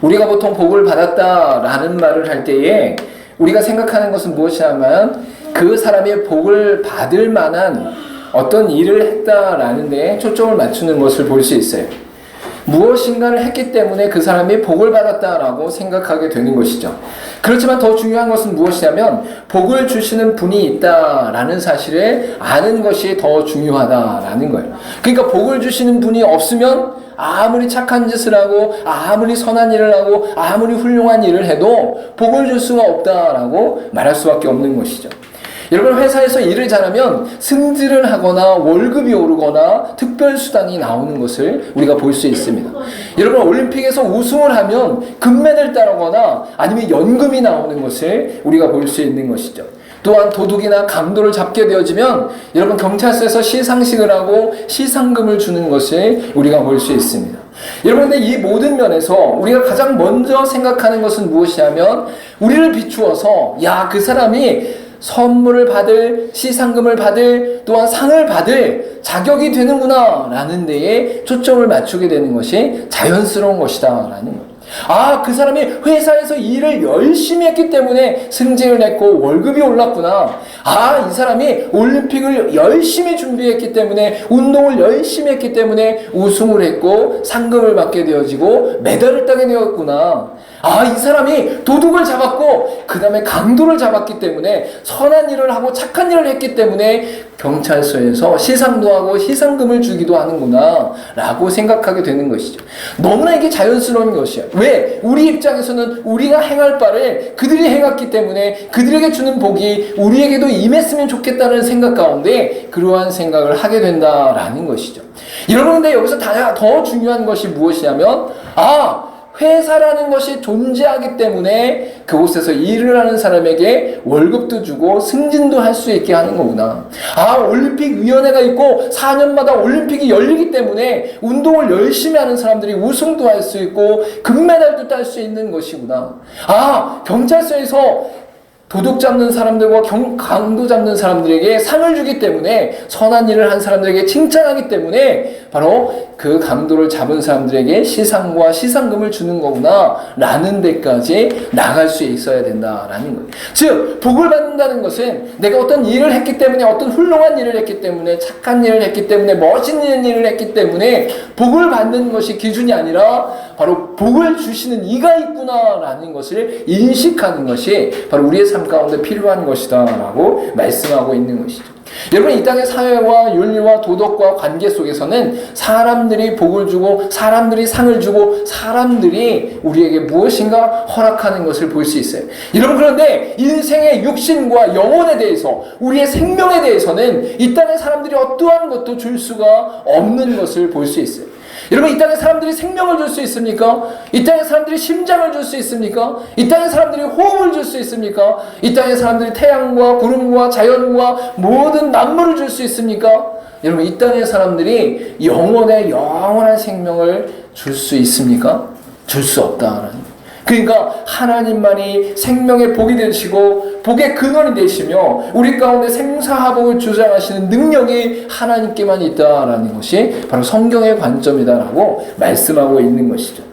우리가 보통 복을 받았다라는 말을 할 때에 우리가 생각하는 것은 무엇이냐면 그 사람이 복을 받을 만한 어떤 일을 했다라는 데에 초점을 맞추는 것을 볼 수 있어요. 무엇인가를 했기 때문에 그 사람이 복을 받았다라고 생각하게 되는 것이죠. 그렇지만 더 중요한 것은 무엇이냐면 복을 주시는 분이 있다라는 사실을 아는 것이 더 중요하다라는 거예요. 그러니까 복을 주시는 분이 없으면 아무리 착한 짓을 하고 아무리 선한 일을 하고 아무리 훌륭한 일을 해도 복을 줄 수가 없다라고 말할 수밖에 없는 것이죠. 여러분, 회사에서 일을 잘하면 승진을 하거나 월급이 오르거나 특별수당이 나오는 것을 우리가 볼 수 있습니다. 여러분, 올림픽에서 우승을 하면 금메달 따거나 아니면 연금이 나오는 것을 우리가 볼 수 있는 것이죠. 또한 도둑이나 강도를 잡게 되어지면 여러분, 경찰서에서 시상식을 하고 시상금을 주는 것을 우리가 볼 수 있습니다. 여러분, 근데 이 모든 면에서 우리가 가장 먼저 생각하는 것은 무엇이냐면 우리를 비추어서 그 사람이 선물을 받을, 시상금을 받을, 또한 상을 받을 자격이 되는구나 라는 데에 초점을 맞추게 되는 것이 자연스러운 것이다 라는 거예요. 그 사람이 회사에서 일을 열심히 했기 때문에 승진을 했고 월급이 올랐구나. 이 사람이 올림픽을 열심히 준비했기 때문에, 운동을 열심히 했기 때문에 우승을 했고 상금을 받게 되어지고 메달을 따게 되었구나. 이 사람이 도둑을 잡았고 그 다음에 강도를 잡았기 때문에 선한 일을 하고 착한 일을 했기 때문에 경찰서에서 시상도 하고 시상금을 주기도 하는구나 라고 생각하게 되는 것이죠. 너무나 이게 자연스러운 것이야. 왜? 우리 입장에서는 우리가 행할 바를 그들이 행했기 때문에 그들에게 주는 복이 우리에게도 임했으면 좋겠다는 생각 가운데 그러한 생각을 하게 된다라는 것이죠. 여러분, 근데 여기서 더 중요한 것이 무엇이냐면 회사라는 것이 존재하기 때문에 그곳에서 일을 하는 사람에게 월급도 주고 승진도 할 수 있게 하는 거구나. 올림픽위원회가 있고 4년마다 올림픽이 열리기 때문에 운동을 열심히 하는 사람들이 우승도 할 수 있고 금메달도 딸 수 있는 것이구나. 경찰서에서 도둑 잡는 사람들과 강도 잡는 사람들에게 상을 주기 때문에, 선한 일을 한 사람들에게 칭찬하기 때문에 바로 그 강도를 잡은 사람들에게 시상과 시상금을 주는 거구나 라는 데까지 나갈 수 있어야 된다라는 거예요. 즉, 복을 받는다는 것은 내가 어떤 일을 했기 때문에, 어떤 훌륭한 일을 했기 때문에, 착한 일을 했기 때문에, 멋있는 일을 했기 때문에 복을 받는 것이 기준이 아니라 바로 복을 주시는 이가 있구나라는 것을 인식하는 것이 바로 우리의 삶 가운데 필요한 것이다 라고 말씀하고 있는 것이죠. 여러분, 이 땅의 사회와 윤리와 도덕과 관계 속에서는 사람들이 복을 주고 사람들이 상을 주고 사람들이 우리에게 무엇인가 허락하는 것을 볼 수 있어요. 여러분, 그런데 인생의 육신과 영혼에 대해서, 우리의 생명에 대해서는 이 땅의 사람들이 어떠한 것도 줄 수가 없는 것을 볼 수 있어요. 여러분, 이 땅에 사람들이 생명을 줄 수 있습니까? 이 땅에 사람들이 심장을 줄 수 있습니까? 이 땅에 사람들이 호흡을 줄 수 있습니까? 이 땅에 사람들이 태양과 구름과 자연과 모든 만물을 줄 수 있습니까? 여러분, 이 땅의 사람들이 영원한 생명을 줄 수 있습니까? 줄 수 없다라는. 그러니까 하나님만이 생명의 복이 되시고 복의 근원이 되시며 우리 가운데 생사화복을 주장하시는 능력이 하나님께만 있다라는 것이 바로 성경의 관점이다라고 말씀하고 있는 것이죠.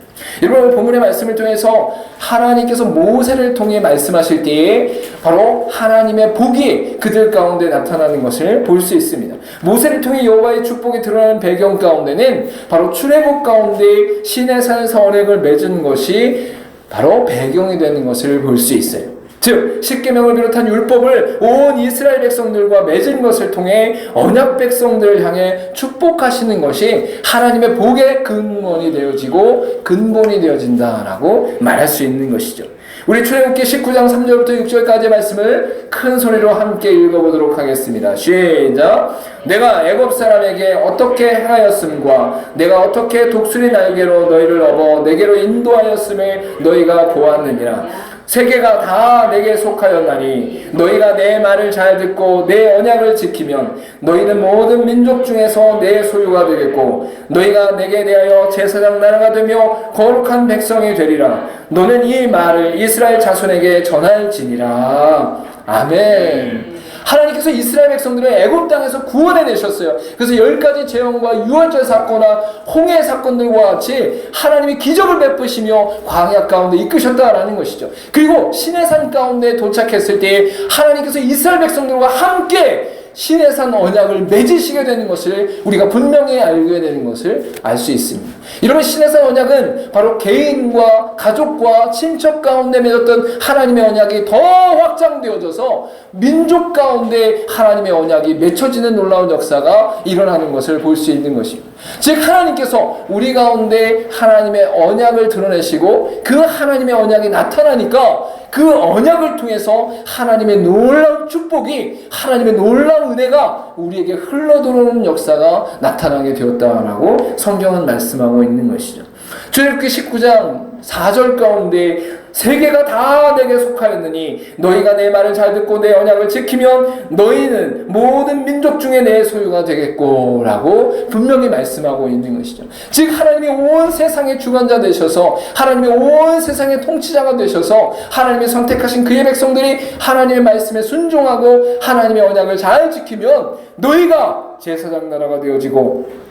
여러분, 본문의 말씀을 통해서 하나님께서 모세를 통해 말씀하실 때에 바로 하나님의 복이 그들 가운데 나타나는 것을 볼 수 있습니다. 모세를 통해 여호와의 축복이 드러나는 배경 가운데는 바로 출애굽 가운데 시내산 언약을 맺은 것이 바로 배경이 되는 것을 볼 수 있어요. 즉, 십계명을 비롯한 율법을 온 이스라엘 백성들과 맺은 것을 통해 언약 백성들을 향해 축복하시는 것이 하나님의 복의 근원이 되어지고 근본이 되어진다라고 말할 수 있는 것이죠. 우리 출애굽기 19장 3절부터 6절까지의 말씀을 큰 소리로 함께 읽어보도록 하겠습니다. 시작! 내가 애굽 사람에게 어떻게 행하였음과 내가 어떻게 독수리 날개로 너희를 업어 내게로 인도하였음을 너희가 보았느니라. 세계가 다 내게 속하였나니 너희가 내 말을 잘 듣고 내 언약을 지키면 너희는 모든 민족 중에서 내 소유가 되겠고 너희가 내게 대하여 제사장 나라가 되며 거룩한 백성이 되리라. 너는 이 말을 이스라엘 자손에게 전할지니라. 아멘. 하나님께서 이스라엘 백성들을 애굽 땅에서 구원해 내셨어요. 그래서 10가지 재앙과 유월절 사건과 홍해 사건들과 같이 하나님이 기적을 베푸시며 광야 가운데 이끄셨다라는 것이죠. 그리고 시내산 가운데 도착했을 때 하나님께서 이스라엘 백성들과 함께 시내산 언약을 맺으시게 되는 것을 우리가 분명히 알게 되는 것을 알 수 있습니다. 여러분, 시내산 언약은 바로 개인과 가족과 친척 가운데 맺었던 하나님의 언약이 더 확장되어져서 민족 가운데 하나님의 언약이 맺혀지는 놀라운 역사가 일어나는 것을 볼 수 있는 것입니다. 즉, 하나님께서 우리 가운데 하나님의 언약을 드러내시고 그 하나님의 언약이 나타나니까 그 언약을 통해서 하나님의 놀라운 축복이, 하나님의 놀라운 은혜가 우리에게 흘러들어오는 역사가 나타나게 되었다라고 성경은 말씀하고 있는 것이죠. 출애굽기 19장 4절 가운데 세계가 다 내게 속하였느니 너희가 내 말을 잘 듣고 내 언약을 지키면 너희는 모든 민족 중에 내 소유가 되겠고 라고 분명히 말씀하고 있는 것이죠. 즉, 하나님이 온 세상의 주관자 되셔서, 하나님이 온 세상의 통치자가 되셔서 하나님이 선택하신 그의 백성들이 하나님의 말씀에 순종하고 하나님의 언약을 잘 지키면 너희가 제사장 나라가 되어지고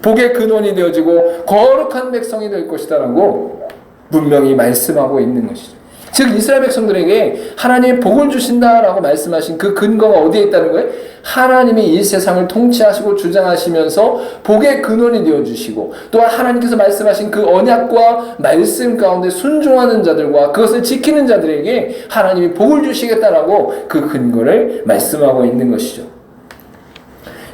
복의 근원이 되어지고 거룩한 백성이 될 것이다 라고 분명히 말씀하고 있는 것이죠. 즉, 이스라엘 백성들에게 하나님이 복을 주신다라고 말씀하신 그 근거가 어디에 있다는 거예요? 하나님이 이 세상을 통치하시고 주장하시면서 복의 근원이 되어주시고, 또한 하나님께서 말씀하신 그 언약과 말씀 가운데 순종하는 자들과 그것을 지키는 자들에게 하나님이 복을 주시겠다라고 그 근거를 말씀하고 있는 것이죠.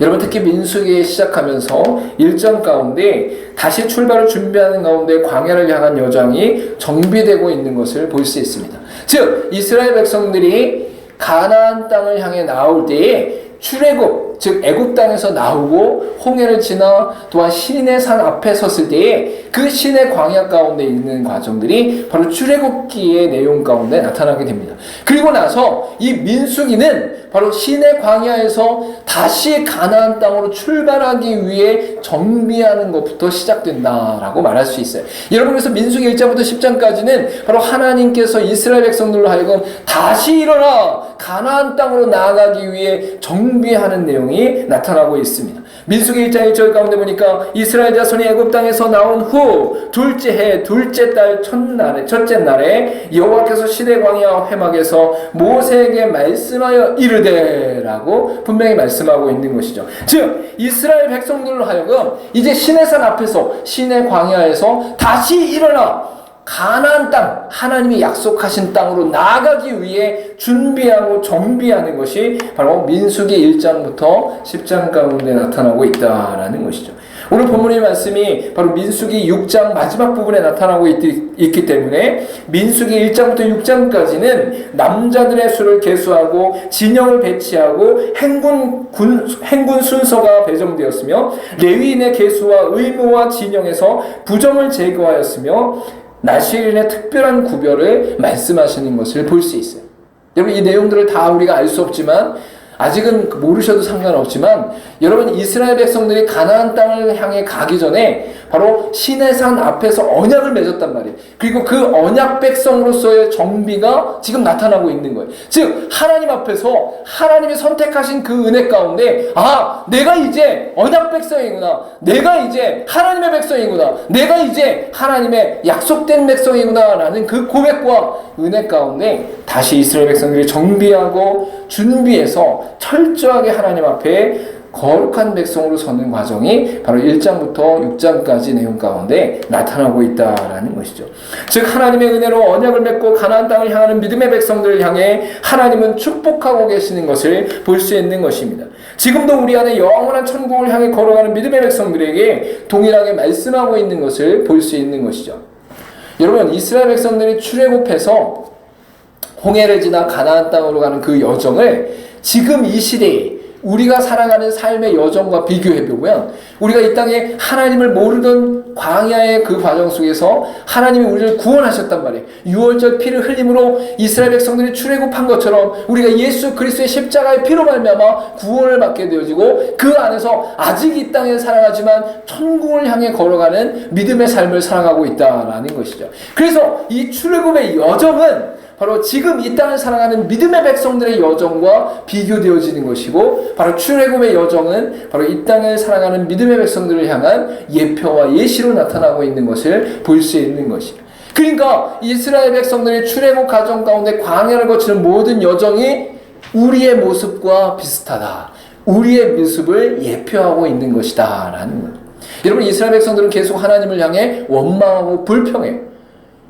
여러분, 특히 민수기 시작하면서 일정 가운데 다시 출발을 준비하는 가운데 광야를 향한 여정이 정비되고 있는 것을 볼 수 있습니다. 즉, 이스라엘 백성들이 가나안 땅을 향해 나올 때에 출애굽, 즉 애굽 땅에서 나오고 홍해를 지나 또한 시내산 앞에 섰을 때에 그 시내 광야 가운데 있는 과정들이 바로 출애굽기의 내용 가운데 나타나게 됩니다. 그리고 나서 이 민수기는 바로 시내 광야에서 다시 가나안 땅으로 출발하기 위해 정비하는 것부터 시작된다라고 말할 수 있어요. 여러분, 그래서 민수기 1장부터 10장까지는 바로 하나님께서 이스라엘 백성들로 하여금 다시 일어나 가나안 땅으로 나아가기 위해 정비하는 내용이 나타나고 있습니다. 민수기 1장 1절 가운데 보니까 이스라엘 자손이 애굽 땅에서 나온 후 둘째 해 둘째 달 첫째 날에 여호와께서 시내 광야 회막에서 모세에게 말씀하여 이르되라고 분명히 말씀하고 있는 것이죠. 즉, 이스라엘 백성들로 하여금 이제 시내산 앞에서 시내 광야에서 다시 일어나 가나안 땅, 하나님이 약속하신 땅으로 나아가기 위해 준비하고 정비하는 것이 바로 민수기 1장부터 10장 가운데 나타나고 있다라는 것이죠. 오늘 본문의 말씀이 바로 민수기 6장 마지막 부분에 나타나고 있기 때문에 민수기 1장부터 6장까지는 남자들의 수를 계수하고 진영을 배치하고 행군 순서가 배정되었으며 레위인의 계수와 의무와 진영에서 부정을 제거하였으며 나시린의 특별한 구별을 말씀하시는 것을 볼 수 있어요. 여러분, 이 내용들을 다 우리가 알 수 없지만, 아직은 모르셔도 상관없지만, 여러분, 이스라엘 백성들이 가나안 땅을 향해 가기 전에 바로 시내산 앞에서 언약을 맺었단 말이에요. 그리고 그 언약 백성으로서의 정비가 지금 나타나고 있는 거예요. 즉, 하나님 앞에서 하나님이 선택하신 그 은혜 가운데, 아, 내가 이제 언약 백성이구나, 내가 이제 하나님의 백성이구나, 내가 이제 하나님의 약속된 백성이구나 라는 그 고백과 은혜 가운데 다시 이스라엘 백성들이 정비하고 준비해서 철저하게 하나님 앞에 거룩한 백성으로 서는 과정이 바로 1장부터 6장까지 내용 가운데 나타나고 있다라는 것이죠. 즉, 하나님의 은혜로 언약을 맺고 가나안 땅을 향하는 믿음의 백성들을 향해 하나님은 축복하고 계시는 것을 볼 수 있는 것입니다. 지금도 우리 안에 영원한 천국을 향해 걸어가는 믿음의 백성들에게 동일하게 말씀하고 있는 것을 볼 수 있는 것이죠. 여러분, 이스라엘 백성들이 출애굽해서 홍해를 지나 가나안 땅으로 가는 그 여정을 지금 이 시대에 우리가 살아가는 삶의 여정과 비교해보면, 우리가 이 땅에 하나님을 모르던 광야의 그 과정 속에서 하나님이 우리를 구원하셨단 말이에요. 유월절 피를 흘림으로 이스라엘 백성들이 출애굽한 것처럼 우리가 예수 그리스도의 십자가의 피로 말미암아 구원을 받게 되어지고, 그 안에서 아직 이 땅에 살아가지만 천국을 향해 걸어가는 믿음의 삶을 살아가고 있다라는 것이죠. 그래서 이 출애굽의 여정은 바로 지금 이 땅을 살아가는 믿음의 백성들의 여정과 비교되어지는 것이고, 바로 출애굽의 여정은 바로 이 땅을 살아가는 믿음의 백성들을 향한 예표와 예시로 나타나고 있는 것을 볼 수 있는 것이에요. 그러니까 이스라엘 백성들의 출애굽 과정 가운데 광야를 거치는 모든 여정이 우리의 모습과 비슷하다. 우리의 모습을 예표하고 있는 것이다 라는 거예요. 여러분, 이스라엘 백성들은 계속 하나님을 향해 원망하고 불평해요.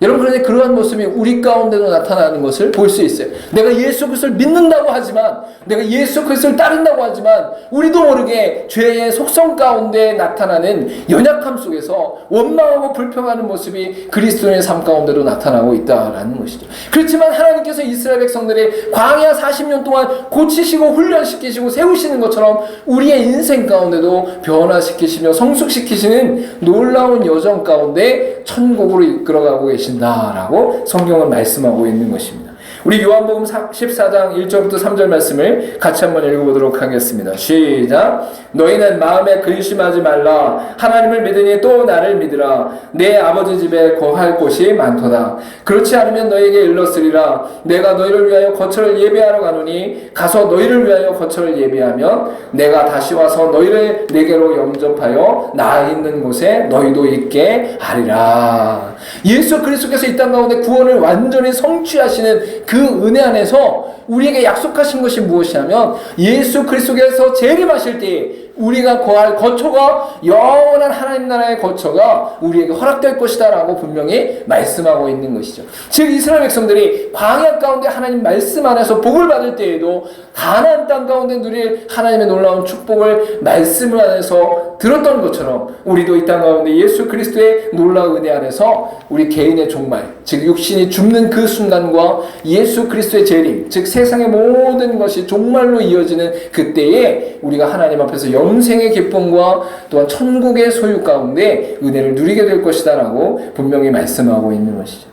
여러분, 그런데 그러한 모습이 우리 가운데도 나타나는 것을 볼 수 있어요. 내가 예수 그리스도를 믿는다고 하지만, 내가 예수 그리스도를 따른다고 하지만 우리도 모르게 죄의 속성 가운데 나타나는 연약함 속에서 원망하고 불평하는 모습이 그리스도인의 삶 가운데도 나타나고 있다라는 것이죠. 그렇지만 하나님께서 이스라엘 백성들의 광야 40년 동안 고치시고 훈련시키시고 세우시는 것처럼 우리의 인생 가운데도 변화시키시며 성숙시키시는 놀라운 여정 가운데 천국으로 이끌어가고 계신다라고 성경은 말씀하고 있는 것입니다. 우리 요한복음 14장 1절부터 3절 말씀을 같이 한번 읽어보도록 하겠습니다. 시작. 너희는 마음에 근심하지 말라. 하나님을 믿으니 또 나를 믿으라. 내 아버지 집에 거할 곳이 많도다. 그렇지 않으면 너희에게 일렀으리라. 내가 너희를 위하여 거처를 예비하러 가노니 가서 너희를 위하여 거처를 예비하면 내가 다시 와서 너희를 내게로 영접하여 나 있는 곳에 너희도 있게 하리라. 예수 그리스도께서 이 땅 가운데 구원을 완전히 성취하시는 그 은혜 안에서 우리에게 약속하신 것이 무엇이냐면, 예수 그리스도께서 재림하실 때 우리가 거할 거처가 영원한 하나님 나라의 거처가 우리에게 허락될 것이다 라고 분명히 말씀하고 있는 것이죠. 즉 이스라엘 백성들이 광야 가운데 하나님 말씀 안에서 복을 받을 때에도 가나안 땅 가운데 누릴 하나님의 놀라운 축복을 말씀 안에서 들었던 것처럼, 우리도 이 땅 가운데 예수 그리스도의 놀라운 은혜 안에서 우리 개인의 종말, 즉 육신이 죽는 그 순간과 예수 그리스도의 재림, 즉 세상의 모든 것이 종말로 이어지는 그때에 우리가 하나님 앞에서 영생의 기쁨과 또한 천국의 소유 가운데 은혜를 누리게 될 것이다 라고 분명히 말씀하고 있는 것이죠.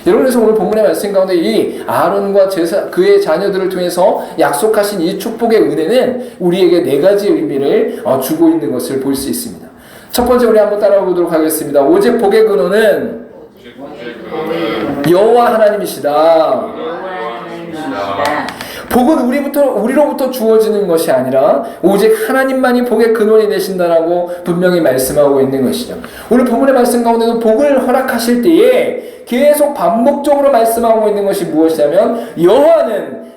여러분, 그래서 오늘 본문의 말씀 가운데 이 아론과 그의 자녀들을 통해서 약속하신 이 축복의 은혜는 우리에게 네 가지 의미를 주고 있는 것을 볼 수 있습니다. 첫 번째, 우리 한번 따라가 보도록 하겠습니다. 오직 복의 근원은 여호와 하나님이시다. 복은 우리로부터 주어지는 것이 아니라 오직 하나님만이 복의 근원이 되신다라고 분명히 말씀하고 있는 것이죠. 오늘 본문의 말씀 가운데도 복을 허락하실 때에 계속 반복적으로 말씀하고 있는 것이 무엇이냐면 여호와는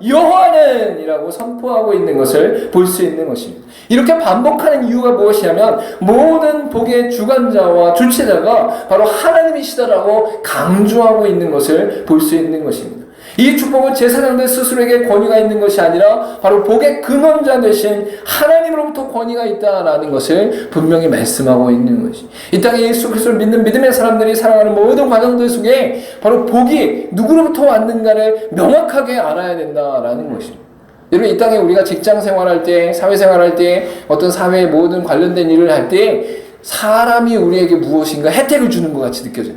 이라고 선포하고 있는 것을 볼 수 있는 것입니다. 이렇게 반복하는 이유가 무엇이냐면, 모든 복의 주관자와 주체자가 바로 하나님이시다라고 강조하고 있는 것을 볼 수 있는 것입니다. 이 축복은 제사장들 스스로에게 권위가 있는 것이 아니라 바로 복의 근원자 되신 하나님으로부터 권위가 있다라는 것을 분명히 말씀하고 있는 것이, 이 땅에 예수 그리스도를 믿는 믿음의 사람들이 살아가는 모든 과정들 속에 바로 복이 누구로부터 왔는가를 명확하게 알아야 된다라는 것입니다. 여러분, 이 땅에 우리가 직장 생활할 때, 사회생활할 때, 어떤 사회에 모든 관련된 일을 할 때 사람이 우리에게 무엇인가 혜택을 주는 것 같이 느껴져요.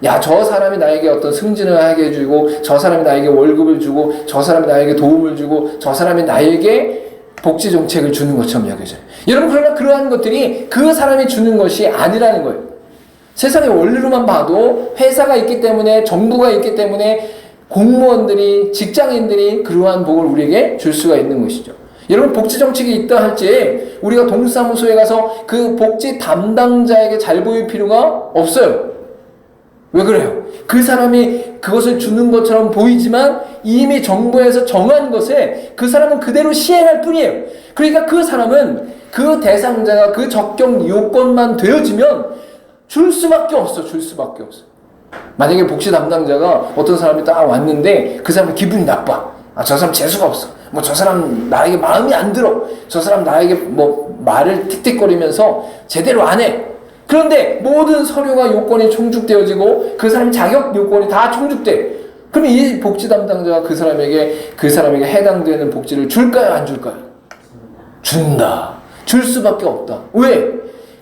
야, 저 사람이 나에게 어떤 승진을 하게 해주고, 저 사람이 나에게 월급을 주고, 저 사람이 나에게 도움을 주고, 저 사람이 나에게 복지 정책을 주는 것처럼 여겨져요. 여러분, 그러나 그러한 것들이 그 사람이 주는 것이 아니라는 거예요. 세상의 원리로만 봐도 회사가 있기 때문에, 정부가 있기 때문에 공무원들이, 직장인들이 그러한 복을 우리에게 줄 수가 있는 것이죠. 여러분, 복지 정책이 있다 할지 우리가 동사무소에 가서 그 복지 담당자에게 잘 보일 필요가 없어요. 왜 그래요? 그 사람이 그것을 주는 것처럼 보이지만 이미 정부에서 정한 것에 그 사람은 그대로 시행할 뿐이에요. 그러니까 그 사람은 그 대상자가 그 적격 요건만 되어지면 줄 수밖에 없어. 만약에 복지 담당자가 어떤 사람이 딱 왔는데 그 사람은 기분이 나빠. 아, 저 사람 재수가 없어. 뭐 저 사람 나에게 마음이 안 들어. 저 사람 나에게 뭐 말을 틱틱거리면서 제대로 안 해. 그런데 모든 서류가 요건이 충족되어지고 그 사람 자격 요건이 다 충족돼. 그럼 이 복지 담당자가 그 사람에게 해당되는 복지를 줄까요, 안 줄까요? 준다. 줄 수밖에 없다. 왜?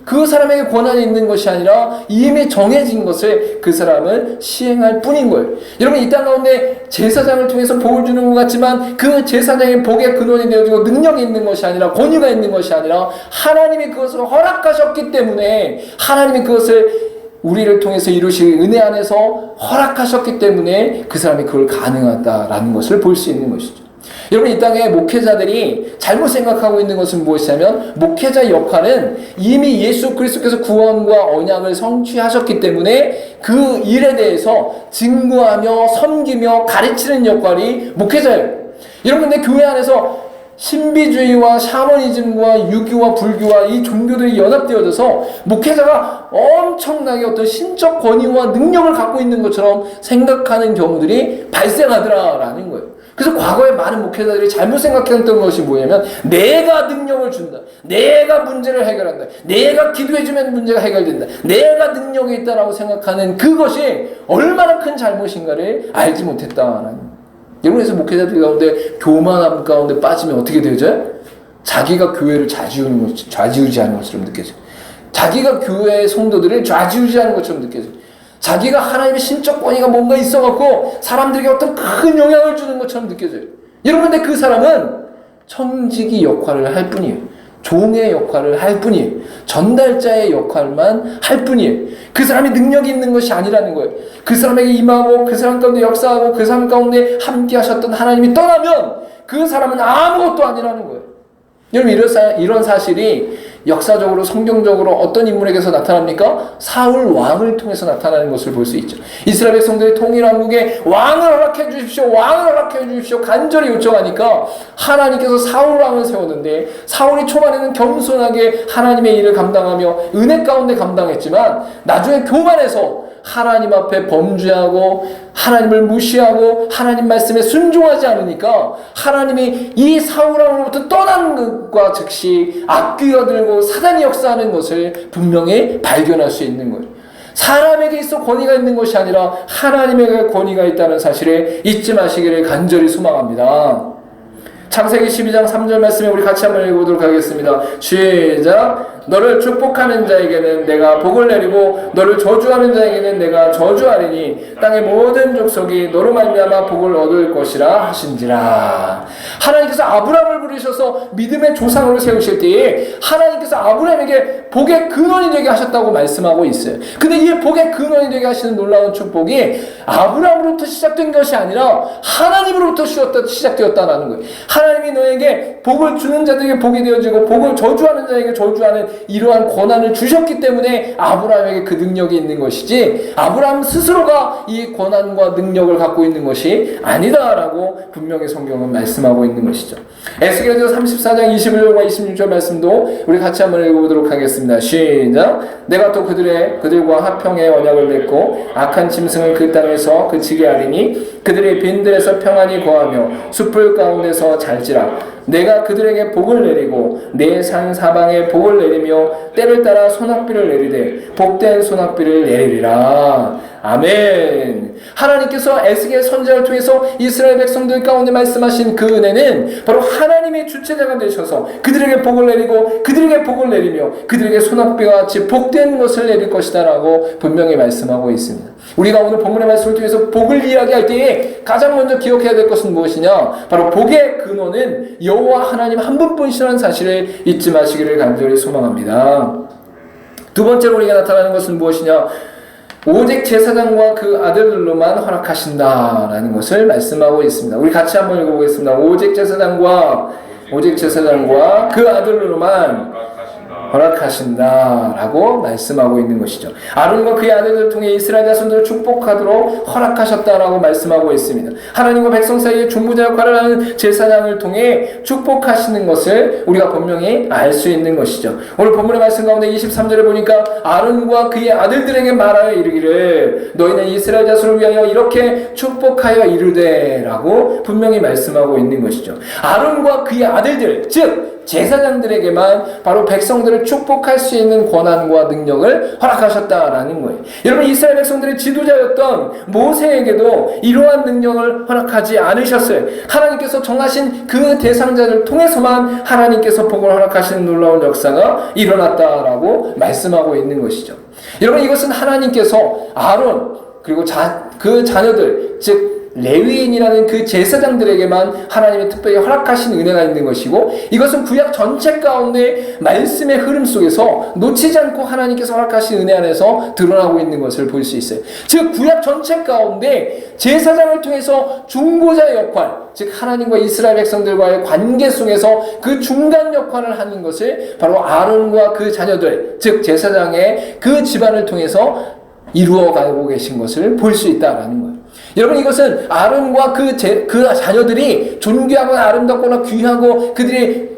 그 사람에게 권한이 있는 것이 아니라 이미 정해진 것을 그 사람은 시행할 뿐인 거예요. 여러분, 이 땅 가운데 제사장을 통해서 복을 주는 것 같지만 그 제사장의 복의 근원이 되어지고 능력이 있는 것이 아니라, 권위가 있는 것이 아니라 하나님이 그것을 허락하셨기 때문에, 하나님이 그것을 우리를 통해서 이루실 은혜 안에서 허락하셨기 때문에 그 사람이 그걸 가능하다라는 것을 볼 수 있는 것이죠. 여러분, 이 땅에 목회자들이 잘못 생각하고 있는 것은 무엇이냐면, 목회자 역할은 이미 예수 그리스도께서 구원과 언약을 성취하셨기 때문에 그 일에 대해서 증거하며 섬기며 가르치는 역할이 목회자예요. 여러분, 근데 교회 안에서 신비주의와 샤머니즘과 유교와 불교와 이 종교들이 연합되어져서 목회자가 엄청나게 어떤 신적 권위와 능력을 갖고 있는 것처럼 생각하는 경우들이 발생하더라라는 거예요. 그래서 과거에 많은 목회자들이 잘못 생각했던 것이 뭐냐면, 내가 능력을 준다, 내가 문제를 해결한다, 내가 기도해주면 문제가 해결된다, 내가 능력이 있다라고 생각하는 그것이 얼마나 큰 잘못인가를 알지 못했다라는 거예요. 여러분, 그래서 목회자들 가운데 교만함 가운데 빠지면 어떻게 되죠? 자기가 교회를 좌지우지하는 것처럼 느껴져요. 자기가 교회의 성도들을 좌지우지하는 것처럼 느껴져요. 자기가 하나님의 신적 권위가 뭔가 있어갖고 사람들에게 어떤 큰 영향을 주는 것처럼 느껴져요. 여러분, 근데 그 사람은 청지기 역할을 할 뿐이에요. 종의 역할을 할 뿐이에요. 전달자의 역할만 할 뿐이에요. 그 사람이 능력이 있는 것이 아니라는 거예요. 그 사람에게 임하고 그 사람 가운데 역사하고 그 사람 가운데 함께 하셨던 하나님이 떠나면 그 사람은 아무것도 아니라는 거예요. 여러분, 이런 사실이 역사적으로 성경적으로 어떤 인물에게서 나타납니까? 사울 왕을 통해서 나타나는 것을 볼 수 있죠. 이스라엘 백성들이 통일왕국에 왕을 허락해 주십시오, 왕을 허락해 주십시오 간절히 요청하니까 하나님께서 사울 왕을 세웠는데, 사울이 초반에는 겸손하게 하나님의 일을 감당하며 은혜 가운데 감당했지만 나중에 교만해서 하나님 앞에 범죄하고 하나님을 무시하고 하나님 말씀에 순종하지 않으니까 하나님이 이 사울왕으로부터 떠난 것과 즉시 악귀가 들고 사단이 역사하는 것을 분명히 발견할 수 있는 거예요. 사람에게 있어 권위가 있는 것이 아니라 하나님에게 권위가 있다는 사실을 잊지 마시기를 간절히 소망합니다. 창세기 12장 3절 말씀에 우리 같이 한번 읽어보도록 하겠습니다. 시작. 너를 축복하는 자에게는 내가 복을 내리고 너를 저주하는 자에게는 내가 저주하리니 땅의 모든 족속이 너로 말미암아 복을 얻을 것이라 하신지라. 하나님께서 아브라함을 부르셔서 믿음의 조상으로 세우실 때에 하나님께서 아브라함에게 복의 근원이 되게 하셨다고 말씀하고 있어요. 근데 이 복의 근원이 되게 하시는 놀라운 축복이 아브라함으로부터 시작된 것이 아니라 하나님으로부터 시작되었다는 거예요. 하나님이 너에게 복을 주는 자들에게 복이 되어지고 복을 저주하는 자에게 저주하는 이러한 권한을 주셨기 때문에 아브라함에게 그 능력이 있는 것이지, 아브라함 스스로가 이 권한과 능력을 갖고 있는 것이 아니다라고 분명히 성경은 말씀하고 있는 것이죠. 에스겔서 34장 21절과 26절 말씀도 우리 같이 한번 읽어보도록 하겠습니다. 시작. 내가 또 그들과 화평의 언약을 맺고 악한 짐승을 그 땅에서 그치게 하리니 그들이 빈들에서 평안히 거하며 숲을 가운데서 잘지라. 내가 그들에게 복을 내리고 내 산 사방에 복을 내리며 때를 따라 소낙비를 내리되 복된 소낙비를 내리리라. 아멘. 하나님께서 에스겔 선지자를 통해서 이스라엘 백성들 가운데 말씀하신 그 은혜는 바로 하나님의 주체자가 되셔서 그들에게 복을 내리고 그들에게 복을 내리며 그들에게 소낙비와 같이 복된 것을 내릴 것이다 라고 분명히 말씀하고 있습니다. 우리가 오늘 본문의 말씀을 통해서 복을 이야기할 때에 가장 먼저 기억해야 될 것은 무엇이냐? 바로 복의 근원은 여호와 하나님 한 분뿐이시라는 사실을 잊지 마시기를 간절히 소망합니다. 두 번째로 우리가 나타나는 것은 무엇이냐? 오직 제사장과 그 아들들로만 허락하신다라는 것을 말씀하고 있습니다. 우리 같이 한번 읽어보겠습니다. 오직 제사장과 그 아들로만 허락하신다라고 말씀하고 있는 것이죠. 아론과 그의 아들들을 통해 이스라엘 자손들을 축복하도록 허락하셨다라고 말씀하고 있습니다. 하나님과 백성 사이에 중보자 역할을 하는 제사장을 통해 축복하시는 것을 우리가 분명히 알 수 있는 것이죠. 오늘 본문의 말씀 가운데 23절에 보니까 아론과 그의 아들들에게 말하여 이르기를 너희는 이스라엘 자손을 위하여 이렇게 축복하여 이르되 라고 분명히 말씀하고 있는 것이죠. 아론과 그의 아들들, 즉 제사장들에게만 바로 백성들을 축복할 수 있는 권한과 능력을 허락하셨다라는 거예요. 여러분, 이스라엘 백성들의 지도자였던 모세에게도 이러한 능력을 허락하지 않으셨어요. 하나님께서 정하신 그 대상자를 통해서만 하나님께서 복을 허락하시는 놀라운 역사가 일어났다라고 말씀하고 있는 것이죠. 여러분, 이것은 하나님께서 아론 그리고 그 자녀들, 즉 레위인이라는 그 제사장들에게만 하나님이 특별히 허락하신 은혜가 있는 것이고, 이것은 구약 전체 가운데 말씀의 흐름 속에서 놓치지 않고 하나님께서 허락하신 은혜 안에서 드러나고 있는 것을 볼 수 있어요. 즉 구약 전체 가운데 제사장을 통해서 중보자의 역할, 즉 하나님과 이스라엘 백성들과의 관계 속에서 그 중간 역할을 하는 것을 바로 아론과 그 자녀들, 즉 제사장의 그 집안을 통해서 이루어가고 계신 것을 볼 수 있다라는 거예요. 여러분, 이것은 아론과 그 자녀들이 존귀하거나 아름답거나 귀하고 그들이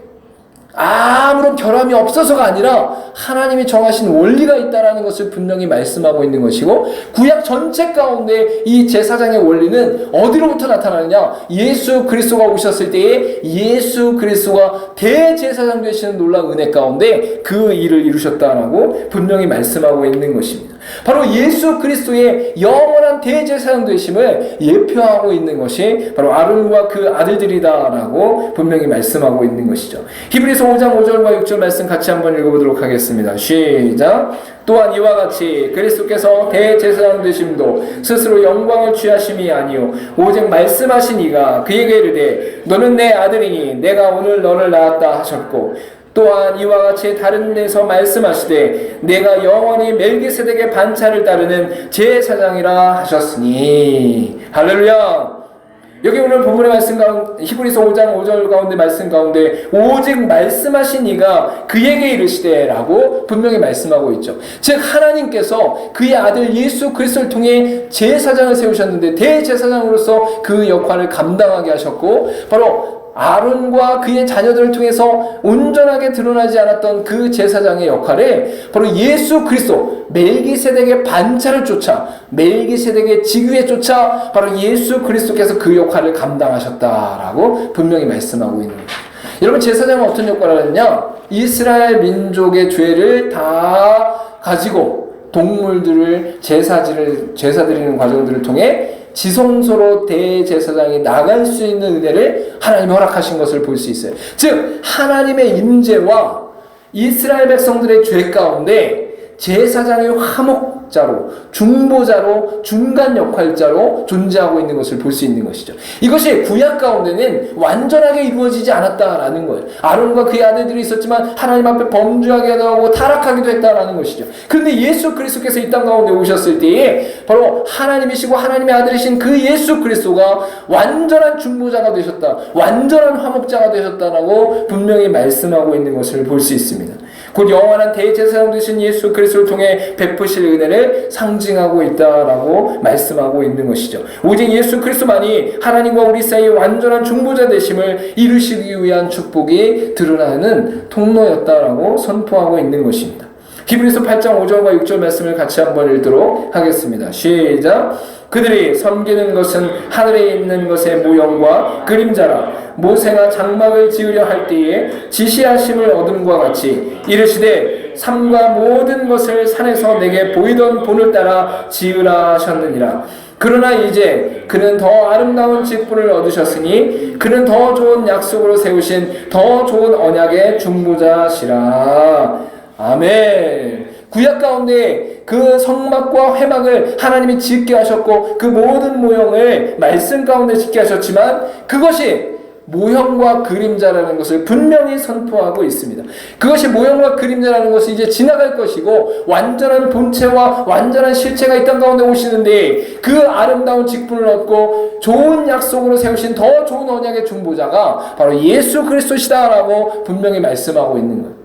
아무런 결함이 없어서가 아니라 하나님이 정하신 원리가 있다라는 것을 분명히 말씀하고 있는 것이고, 구약 전체 가운데 이 제사장의 원리는 어디로부터 나타나느냐? 예수 그리스도가 오셨을 때에 예수 그리스도가 대제사장 되시는 놀라운 은혜 가운데 그 일을 이루셨다라고 분명히 말씀하고 있는 것입니다. 바로 예수 그리스도의 영원한 대제사장 되심을 예표하고 있는 것이 바로 아론과 그 아들들이다라고 분명히 말씀하고 있는 것이죠. 히브리서 5장 5절과 6절 말씀 같이 한번 읽어보도록 하겠습니다. 시작. 또한 이와 같이 그리스도께서 대제사장 되심도 스스로 영광을 취하심이 아니요 오직 말씀하신 이가 그에게 이르되 너는 내 아들이니 내가 오늘 너를 낳았다 하셨고, 또한 이와 같이 다른 데서 말씀하시되 내가 영원히 멜기세덱의 반차를 따르는 제사장이라 하셨으니. 할렐루야. 여기 오늘 본문의 말씀 가운데 히브리서 5장 5절 가운데 말씀 가운데 오직 말씀하신 이가 그에게 이르시되 라고 분명히 말씀하고 있죠. 즉 하나님께서 그의 아들 예수 그리스도를 통해 제사장을 세우셨는데 대제사장으로서 그 역할을 감당하게 하셨고, 바로 아론과 그의 자녀들을 통해서 온전하게 드러나지 않았던 그 제사장의 역할에 바로 예수 그리스도 멜기세덱의 반차를 쫓아 멜기세덱의 직위에 쫓아 바로 예수 그리스도께서 그 역할을 감당하셨다라고 분명히 말씀하고 있는 거예요. 여러분, 제사장은 어떤 역할을 하느냐? 이스라엘 민족의 죄를 다 가지고 동물들을 제사 드리는 과정들을 통해 지성소로 대제사장이 나갈 수 있는 은혜를 하나님이 허락하신 것을 볼 수 있어요. 즉 하나님의 임재와 이스라엘 백성들의 죄 가운데 제사장의 화목자로, 중보자로, 중간 역할자로 존재하고 있는 것을 볼 수 있는 것이죠. 이것이 구약 가운데는 완전하게 이루어지지 않았다라는 거예요. 아론과 그의 아들들이 있었지만 하나님 앞에 범죄하기도 하고 타락하기도 했다라는 것이죠. 그런데 예수 그리스도께서 이 땅 가운데 오셨을 때에 바로 하나님이시고 하나님의 아들이신 그 예수 그리스도가 완전한 중보자가 되셨다, 완전한 화목자가 되셨다라고 분명히 말씀하고 있는 것을 볼 수 있습니다. 곧 영원한 대제사장 되신 예수 그리스도를 통해 베푸실 은혜를 상징하고 있다라고 말씀하고 있는 것이죠. 오직 예수 그리스도만이 하나님과 우리 사이의 완전한 중보자 되심을 이루시기 위한 축복이 드러나는 통로였다라고 선포하고 있는 것입니다. 히브리서 8장 5절과 6절 말씀을 같이 한번 읽도록 하겠습니다. 시작. 그들이 섬기는 것은 하늘에 있는 것의 모형과 그림자라. 모세가 장막을 지으려 할 때에 지시하심을 얻음과 같이 이르시되 삶과 모든 것을 산에서 내게 보이던 본을 따라 지으라 하셨느니라. 그러나 이제 그는 더 아름다운 직분을 얻으셨으니 그는 더 좋은 약속으로 세우신 더 좋은 언약의 중보자시라. 아멘. 구약 가운데 그 성막과 회막을 하나님이 짓게 하셨고 그 모든 모형을 말씀 가운데 짓게 하셨지만 그것이 모형과 그림자라는 것을 분명히 선포하고 있습니다. 그것이 모형과 그림자라는 것이 이제 지나갈 것이고 완전한 본체와 완전한 실체가 이 땅 가운데 오시는데 그 아름다운 직분을 얻고 좋은 약속으로 세우신 더 좋은 언약의 중보자가 바로 예수 그리스도시다라고 분명히 말씀하고 있는 거예요.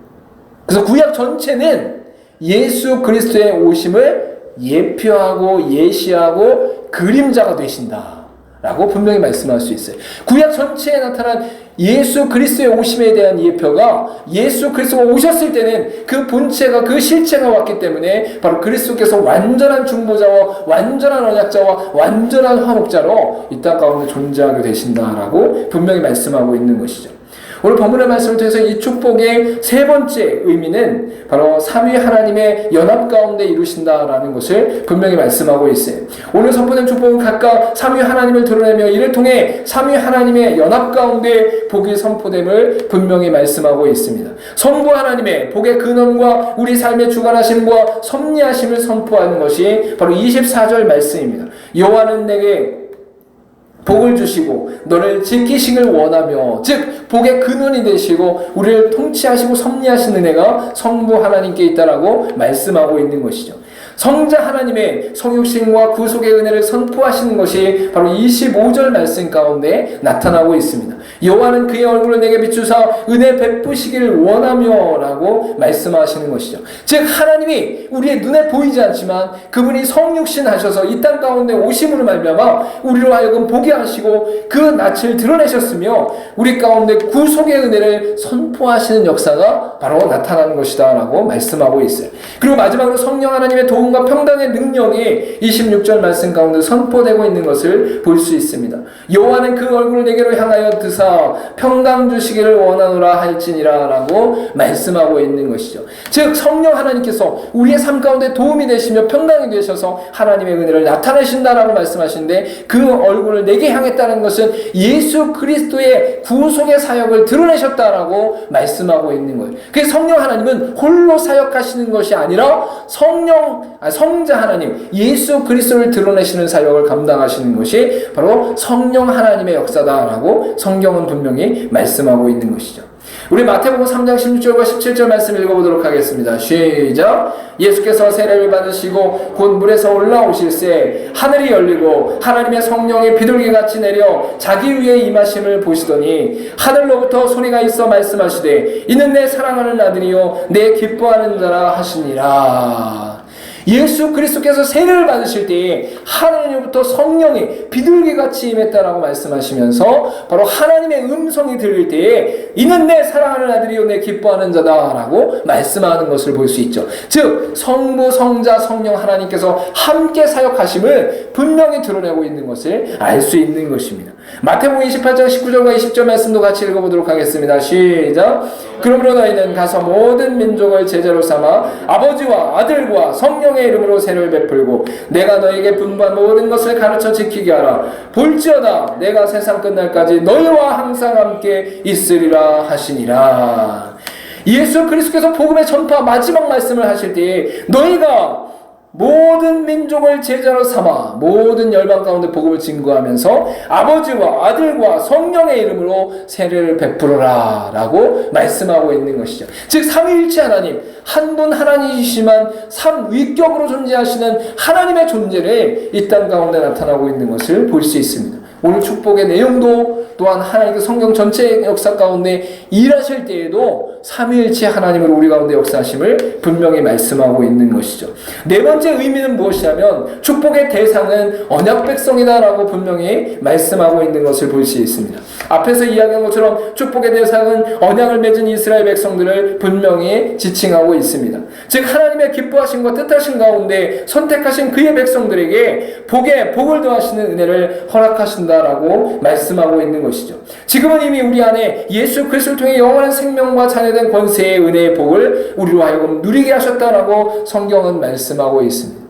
그래서 구약 전체는 예수 그리스도의 오심을 예표하고 예시하고 그림자가 되신다 라고 분명히 말씀할 수 있어요. 구약 전체에 나타난 예수 그리스도의 오심에 대한 예표가 예수 그리스도가 오셨을 때는 그 본체가 그 실체가 왔기 때문에 바로 그리스도께서 완전한 중보자와 완전한 언약자와 완전한 화목자로 이 땅 가운데 존재하게 되신다라고 분명히 말씀하고 있는 것이죠. 오늘 본문의 말씀을 통해서 이 축복의 세 번째 의미는 바로 삼위 하나님의 연합 가운데 이루신다라는 것을 분명히 말씀하고 있어요. 오늘 선포된 축복은 각각 삼위 하나님을 드러내며 이를 통해 삼위 하나님의 연합 가운데 복이 선포됨을 분명히 말씀하고 있습니다. 성부 하나님의 복의 근원과 우리 삶의 주관하심과 섭리하심을 선포하는 것이 바로 24절 말씀입니다. 여호와는 내게 복을 주시고 너를 지키시길 원하며, 즉 복의 근원이 되시고 우리를 통치하시고 섭리하시는 은혜가 성부 하나님께 있다라고 말씀하고 있는 것이죠. 성자 하나님의 성육신과 구속의 은혜를 선포하시는 것이 바로 25절 말씀 가운데 나타나고 있습니다. 여호와는 그의 얼굴을 내게 비추사 은혜 베푸시길 원하며 라고 말씀하시는 것이죠. 즉 하나님이 우리의 눈에 보이지 않지만 그분이 성육신 하셔서 이 땅 가운데 오심으로 말미암아 우리로 하여금 보게 하시고 그 낯을 드러내셨으며 우리 가운데 구속의 은혜를 선포하시는 역사가 바로 나타나는 것이다 라고 말씀하고 있어요. 그리고 마지막으로 성령 하나님의 도움과 평강의 능력이 26절 말씀 가운데 선포되고 있는 것을 볼 수 있습니다. 여호와는 그 얼굴을 내게로 향하여 드사 평강 주시기를 원하노라 할지니라 라고 말씀하고 있는 것이죠. 즉 성령 하나님께서 우리의 삶 가운데 도움이 되시며 평강이 되셔서 하나님의 은혜를 나타내신다라고 말씀하시는데, 그 얼굴을 내게 향했다는 것은 예수 그리스도의 구속의 사역을 드러내셨다라고 말씀하고 있는 거예요. 그래서 성령 하나님은 홀로 사역하시는 것이 아니라 성자 하나님 예수 그리스도를 드러내시는 사역을 감당하시는 것이 바로 성령 하나님의 역사다라고 성경은 분명히 말씀하고 있는 것이죠. 우리 마태복음 3장 16절과 17절 말씀 읽어보도록 하겠습니다. 시작. 예수께서 세례를 받으시고 곧 물에서 올라오실새 하늘이 열리고 하나님의 성령이 비둘기같이 내려 자기 위에 임하심을 보시더니 하늘로부터 소리가 있어 말씀하시되 이는 내 사랑하는 아들이요 내 기뻐하는 자라 하시니라. 예수 그리스도께서 세례를 받으실 때에 하나님으로부터 성령이 비둘기같이 임했다라고 말씀하시면서 바로 하나님의 음성이 들릴 때에 이는 내 사랑하는 아들이요 내 기뻐하는 자다라고 말씀하는 것을 볼 수 있죠. 즉 성부, 성자, 성령 하나님께서 함께 사역하심을 분명히 드러내고 있는 것을 알 수 있는 것입니다. 마태복음 28장 19절과 20절 말씀도 같이 읽어보도록 하겠습니다. 시작. 그러므로 너희는 가서 모든 민족을 제자로 삼아 아버지와 아들과 성령의 이름으로 세례를 베풀고 내가 너희에게 분부한 모든 것을 가르쳐 지키게 하라. 볼지어다 내가 세상 끝날까지 너희와 항상 함께 있으리라 하시니라. 예수 그리스도께서 복음의 전파 마지막 말씀을 하실 때에 너희가 모든 민족을 제자로 삼아 모든 열방 가운데 복음을 증거하면서 아버지와 아들과 성령의 이름으로 세례를 베풀어라 라고 말씀하고 있는 것이죠. 즉 삼위일체 하나님, 한 분 하나님이시지만 삼위격으로 존재하시는 하나님의 존재를 이 땅 가운데 나타나고 있는 것을 볼 수 있습니다. 오늘 축복의 내용도 또한 하나님의 성경 전체의 역사 가운데 일하실 때에도 삼위일체 하나님으로 우리 가운데 역사하심을 분명히 말씀하고 있는 것이죠. 네 번째 의미는 무엇이냐면 축복의 대상은 언약 백성이다라고 분명히 말씀하고 있는 것을 볼 수 있습니다. 앞에서 이야기한 것처럼 축복의 대상은 언약을 맺은 이스라엘 백성들을 분명히 지칭하고 있습니다. 즉 하나님의 기뻐하심과 뜻하신 가운데 선택하신 그의 백성들에게 복을 더하시는 은혜를 허락하신다라고 말씀하고 있는 것이죠. 지금은 이미 우리 안에 예수 그리스도를 통해 영원한 생명과 자녀된 권세의 은혜의 복을 우리로 하여금 누리게 하셨다라고 성경은 말씀하고 있습니다.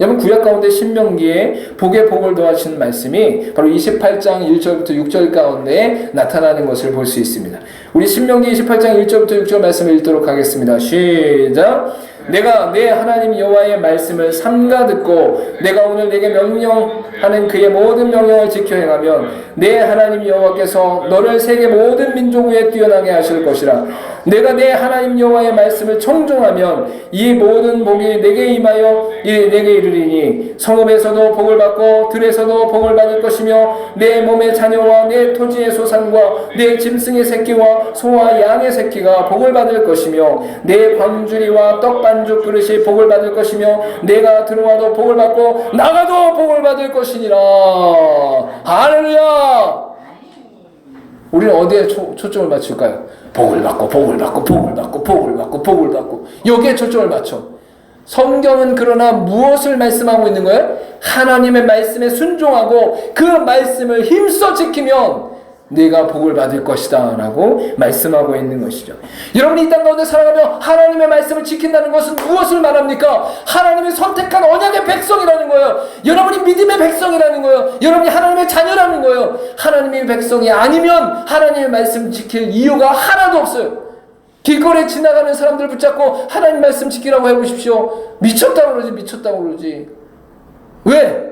여러분 구약 가운데 신명기에 복의 복을 더하시는 말씀이 바로 28장 1절부터 6절 가운데 나타나는 것을 볼 수 있습니다. 우리 신명기 28장 1절부터 6절 말씀을 읽도록 하겠습니다. 시작. 내가 내 하나님 여호와의 말씀을 삼가 듣고 내가 오늘 내게 명령하는 그의 모든 명령을 지켜 행하면 내 하나님 여호와께서 너를 세계 모든 민족 위에 뛰어나게 하실 것이라. 내가 내 하나님 여호와의 말씀을 청종하면 이 모든 복이 내게 임하여 내게 이르리니 성읍에서도 복을 받고 들에서도 복을 받을 것이며 내 몸의 자녀와 내 토지의 소산과 내 짐승의 새끼와 소와 양의 새끼가 복을 받을 것이며 내 광주리와 떡반죽 그릇이 복을 받을 것이며 내가 들어와도 복을 받고 나가도 복을 받을 것이니라. 할렐루야. 우리는 어디에 초점을 맞출까요? 복을 받고 복을 받고 복을 받고 복을 받고 복을 받고 여기에 초점을 맞춰. 성경은 그러나 무엇을 말씀하고 있는 거예요? 하나님의 말씀에 순종하고 그 말씀을 힘써 지키면 네가 복을 받을 것이다 라고 말씀하고 있는 것이죠. 여러분이 이 땅 가운데 살아가며 하나님의 말씀을 지킨다는 것은 무엇을 말합니까? 하나님이 선택한 언약의 백성이라는 거예요. 여러분이 믿음의 백성이라는 거예요. 여러분이 하나님의 자녀라는 거예요. 하나님의 백성이 아니면 하나님의 말씀 지킬 이유가 하나도 없어요. 길거리에 지나가는 사람들 붙잡고 하나님 말씀 지키라고 해보십시오. 미쳤다고 그러지. 왜?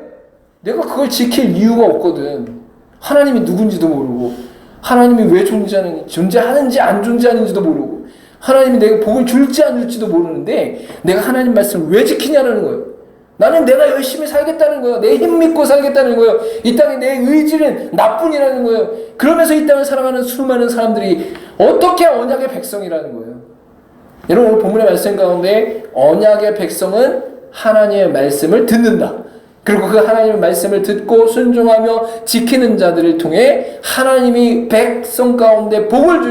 내가 그걸 지킬 이유가 없거든. 하나님이 누군지도 모르고, 하나님이 왜 존재하는지 안 존재하는지도 모르고, 하나님이 내가 복을 줄지 안 줄지도 모르는데 내가 하나님 말씀을 왜 지키냐는 거예요. 나는 내가 열심히 살겠다는 거예요. 내 힘 믿고 살겠다는 거예요. 이 땅에 내 의지는 나뿐이라는 거예요. 그러면서 이 땅을 살아가는 수많은 사람들이 어떻게 언약의 백성이라는 거예요. 여러분, 오늘 본문의 말씀 가운데 언약의 백성은 하나님의 말씀을 듣는다. 그리고 그 하나님의 말씀을 듣고 순종하며 지키는 자들을 통해 하나님이 백성 가운데 복을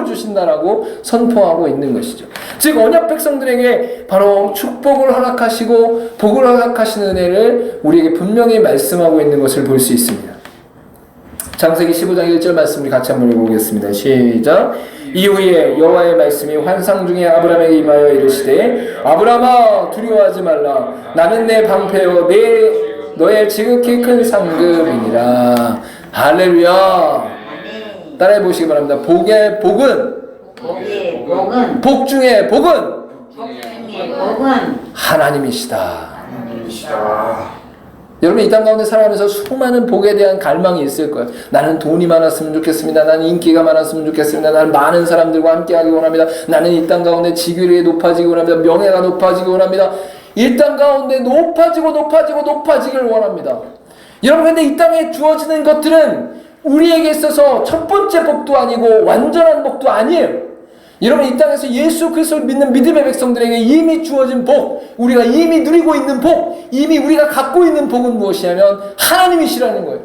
주신다라고 선포하고 있는 것이죠. 즉 언약 백성들에게 바로 축복을 허락하시고 복을 허락하시는 은혜를 우리에게 분명히 말씀하고 있는 것을 볼 수 있습니다. 창세기 15장 1절 말씀 우리 같이 한번 읽어보겠습니다. 시작. 이후에 여호와의 말씀이 환상 중에 아브라함에게 임하여 이르시되 아브라함아 두려워하지 말라. 나는 내 방패요 너의 지극히 큰 상급이니라. 할렐루야. 따라해 보시기 바랍니다. 복의 복은 복 중에 복은 하나님이시다. 여러분, 이 땅 가운데 살아가면서 수많은 복에 대한 갈망이 있을 거예요. 나는 돈이 많았으면 좋겠습니다. 나는 인기가 많았으면 좋겠습니다. 나는 많은 사람들과 함께하기 원합니다. 나는 이 땅 가운데 지위가 높아지기 원합니다. 명예가 높아지기 원합니다. 이 땅 가운데 높아지길 원합니다. 여러분, 근데 이 땅에 주어지는 것들은 우리에게 있어서 첫 번째 복도 아니고 완전한 복도 아니에요. 여러분, 이 땅에서 예수 그리스도를 믿는 믿음의 백성들에게 이미 주어진 복, 우리가 이미 누리고 있는 복, 이미 우리가 갖고 있는 복은 무엇이냐면 하나님이시라는 거예요.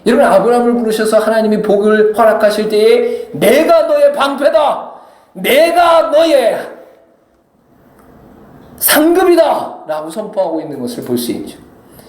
여러분, 아브라함을 부르셔서 하나님이 복을 허락하실 때에 내가 너의 방패다, 내가 너의 상급이다 라고 선포하고 있는 것을 볼 수 있죠.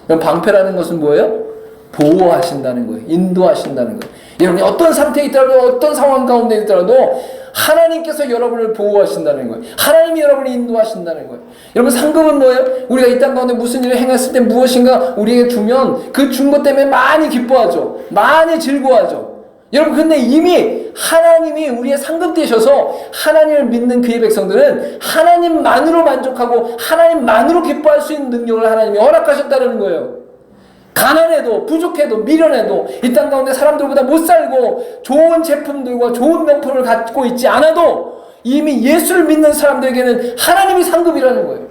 방패라는 것은 뭐예요? 보호하신다는 거예요. 인도하신다는 거예요. 여러분이 어떤 상태에 있더라도, 어떤 상황 가운데 있더라도 하나님께서 여러분을 보호하신다는 거예요. 하나님이 여러분을 인도하신다는 거예요. 여러분, 상급은 뭐예요? 우리가 이 땅 가운데 무슨 일을 행했을 때 무엇인가 우리에게 주면 그 준 것 때문에 많이 기뻐하죠. 많이 즐거워하죠. 여러분, 근데 이미 하나님이 우리의 상급 되셔서 하나님을 믿는 그의 백성들은 하나님만으로 만족하고 하나님만으로 기뻐할 수 있는 능력을 하나님이 허락하셨다는 거예요. 가난해도 부족해도 미련해도 이 땅 가운데 사람들보다 못 살고 좋은 제품들과 좋은 명품을 갖고 있지 않아도 이미 예수를 믿는 사람들에게는 하나님이 상급이라는 거예요.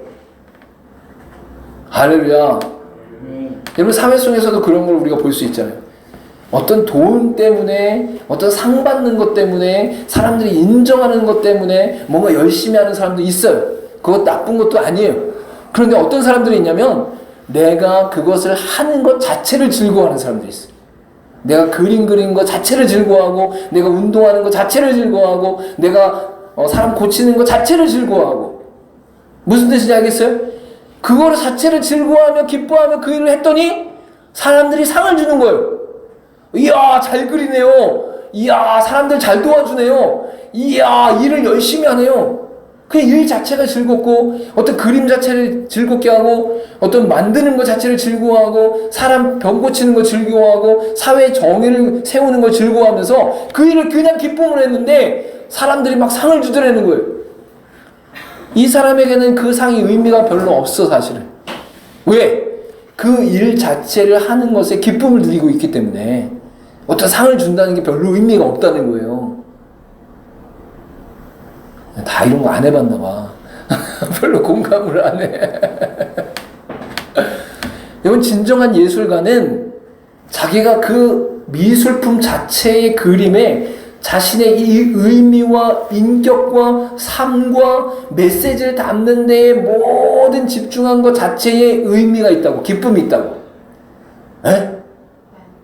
할렐루야. 여러분, 사회 속에서도 그런 걸 우리가 볼 수 있잖아요. 어떤 돈 때문에, 어떤 상 받는 것 때문에, 사람들이 인정하는 것 때문에 뭔가 열심히 하는 사람도 있어요. 그것 나쁜 것도 아니에요. 그런데 어떤 사람들이 있냐면 내가 그것을 하는 것 자체를 즐거워하는 사람들이 있어요. 내가 그림 그리는 것 자체를 즐거워하고, 내가 운동하는 것 자체를 즐거워하고, 내가 사람 고치는 것 자체를 즐거워하고. 무슨 뜻인지 알겠어요? 그거를 자체를 즐거워하며 기뻐하며 그 일을 했더니 사람들이 상을 주는 거예요. 이야, 잘 그리네요. 이야, 사람들 잘 도와주네요. 이야, 일을 열심히 하네요. 그 일 자체가 즐겁고, 어떤 그림 자체를 즐겁게 하고, 어떤 만드는 것 자체를 즐거워하고, 사람 병 고치는 거 즐거워하고, 사회 정의를 세우는 걸 즐거워하면서 그 일을 그냥 기쁨을 했는데 사람들이 막 상을 주더라는 거예요. 이 사람에게는 그 상이 의미가 별로 없어, 사실은. 왜? 그 일 자체를 하는 것에 기쁨을 누리고 있기 때문에 어떤 상을 준다는 게 별로 의미가 없다는 거예요. 다 이런 거 안 해봤나 봐. 별로 공감을 안 해. 여러분, 진정한 예술가는 자기가 그 미술품 자체의 그림에 자신의 이 의미와 인격과 삶과 메시지를 담는 데에 모든 집중한 것 자체에 의미가 있다고, 기쁨이 있다고. 에?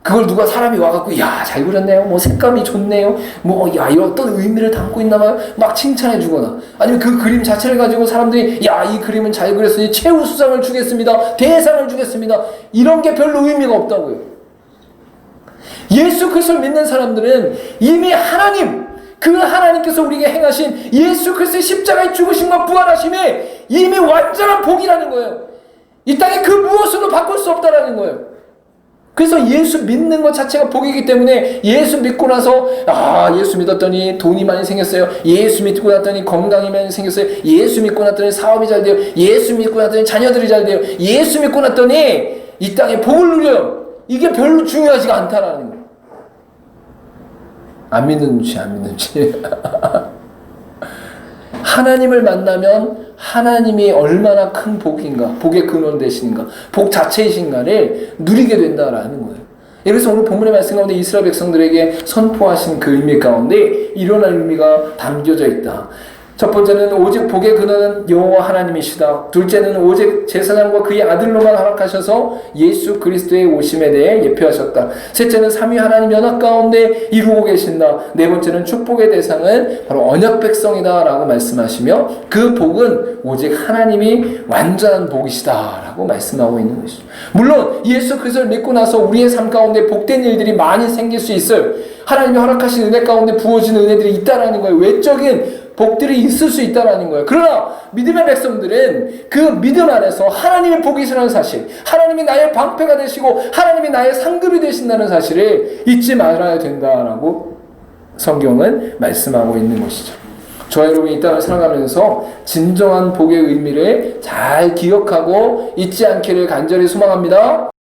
그걸 누가 사람이 와갖고, 야, 잘 그렸네요. 뭐, 색감이 좋네요. 뭐, 야, 이런 어떤 의미를 담고 있나봐요. 막 칭찬해 주거나. 아니면 그 그림 자체를 가지고 사람들이, 야, 이 그림은 잘 그렸으니 최우수상을 주겠습니다. 대상을 주겠습니다. 이런 게 별로 의미가 없다고요. 예수 그리스도를 믿는 사람들은 이미 하나님, 그 하나님께서 우리에게 행하신 예수 그리스도의 십자가의 죽으심과 부활하심에 이미 완전한 복이라는 거예요. 이 땅에 그 무엇으로 바꿀 수 없다라는 거예요. 그래서 예수 믿는 것 자체가 복이기 때문에 예수 믿고 나서 예수 믿었더니 돈이 많이 생겼어요. 예수 믿고 났더니 건강이 많이 생겼어요. 예수 믿고 났더니 사업이 잘 돼요. 예수 믿고 났더니 자녀들이 잘 돼요. 예수 믿고 났더니 이 땅에 복을 누려요. 이게 별로 중요하지가 않다라는 거예요. 안 믿는 눈치, 안 믿는 눈치. 하나님을 만나면 하나님이 얼마나 큰 복인가, 복의 근원 되시는가, 복 자체이신가를 누리게 된다라는 거예요. 그래서 오늘 본문의 말씀 가운데 이스라엘 백성들에게 선포하신 그 의미 가운데 일어날 의미가 담겨져 있다. 첫 번째는 오직 복의 근원은 여호와 하나님이시다. 둘째는 오직 제사장과 그의 아들로만 허락하셔서 예수 그리스도의 오심에 대해 예표하셨다. 셋째는 삼위 하나님 연합 가운데 이루고 계신다. 네 번째는 축복의 대상은 바로 언약 백성이다 라고 말씀하시며 그 복은 오직 하나님이 완전한 복이시다 라고 말씀하고 있는 것이죠. 물론 예수 그리스도를 믿고 나서 우리의 삶 가운데 복된 일들이 많이 생길 수 있어요. 하나님이 허락하신 은혜 가운데 부어진 은혜들이 있다라는 거예요. 외적인 복들이 있을 수 있다라는 거예요. 그러나 믿음의 백성들은 그 믿음 안에서 하나님의 복이시라는 사실, 하나님이 나의 방패가 되시고 하나님이 나의 상급이 되신다는 사실을 잊지 말아야 된다라고 성경은 말씀하고 있는 것이죠. 저와 여러분이 이 땅을 살아가면서 진정한 복의 의미를 잘 기억하고 잊지 않기를 간절히 소망합니다.